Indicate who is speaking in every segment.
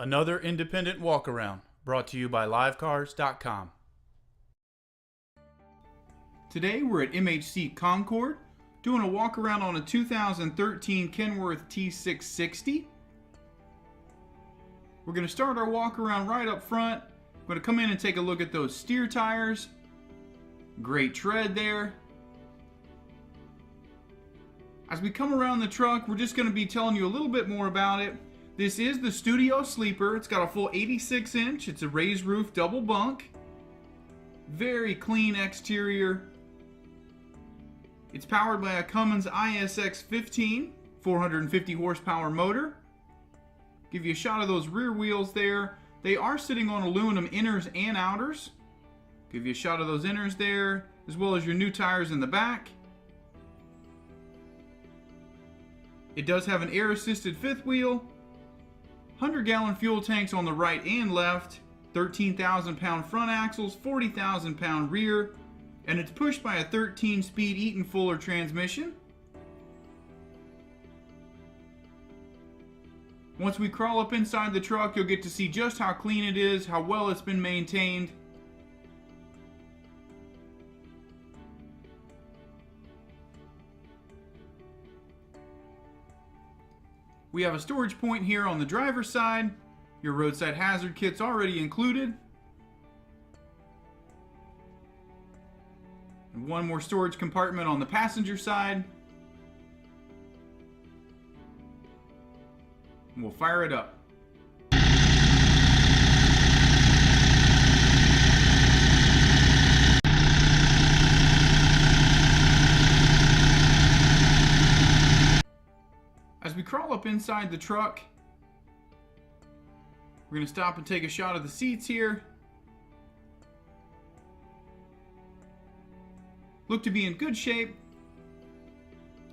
Speaker 1: Another independent walk-around brought to you by livecars.com. Today we're at MHC Concord doing a walk-around on a 2013 Kenworth T660. We're going to start our walk-around right up front. We're going to come in and take a look at those steer tires. Great tread there. As we come around the truck, we're just going to be telling you a little bit more about it. This is the Studio Sleeper. It's got a full 86-inch. It's a raised roof double bunk. Very clean exterior. It's powered by a Cummis ISX15 450 horsepower motor. Give you a shot of those rear wheels there. They are sitting on aluminum inners and outers. Give you a shot of those inners there, as well as your new tires in the back. It does have an air-assisted fifth wheel. 100-gallon fuel tanks on the right and left, 13,000-pound front axles, 40,000-pound rear, and it's pushed by a 13-speed Eaton Fuller transmission. Once we crawl up inside the truck, you'll get to see just how clean it is, how well it's been maintained. We have a storage point here on the driver's side. Your roadside hazard kit's already included. And one more storage compartment on the passenger side. And we'll fire it up. As we crawl up inside the truck, we're going to stop and take a shot of the seats here. Look to be in good shape.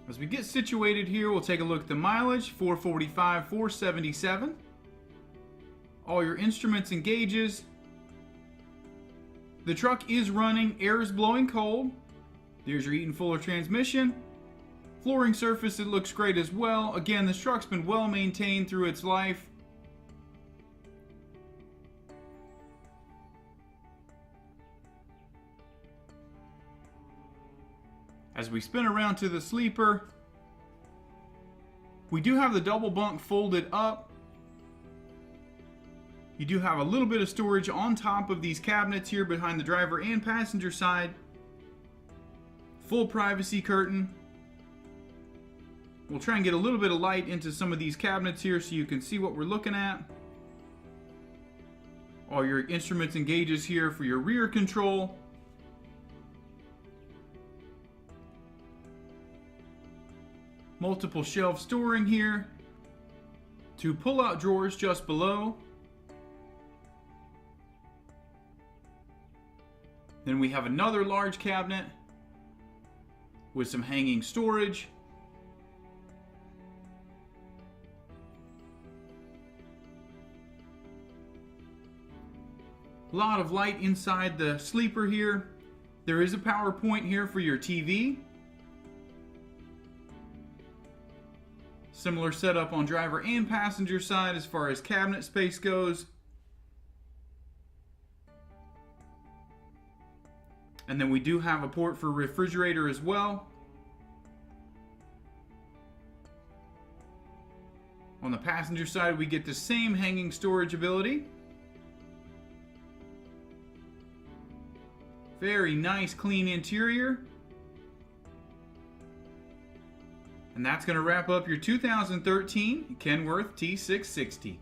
Speaker 1: As we get situated here, we'll take a look at the mileage, 445, 477. All your instruments and gauges. The truck is running, air is blowing cold. There's your Eaton Fuller transmission. Flooring surface, it looks great as well. Again, this truck's been well maintained through its life. As we spin around to the sleeper, we do have the double bunk folded up. You do have a little bit of storage on top of these cabinets here behind the driver and passenger side. Full privacy curtain. We'll try and get a little bit of light into some of these cabinets here so you can see what we're looking at. All your instruments and gauges here for your rear control. Multiple shelf storing here. 2 pull-out drawers just below. Then we have another large cabinet with some hanging storage. A lot of light inside the sleeper here. There is a power point here for your TV. Similar setup on driver and passenger side as far as cabinet space goes. And then we do have a port for refrigerator as well. On the passenger side, we get the same hanging storage ability. Very nice, clean interior. And that's going to wrap up your 2013 Kenworth T660.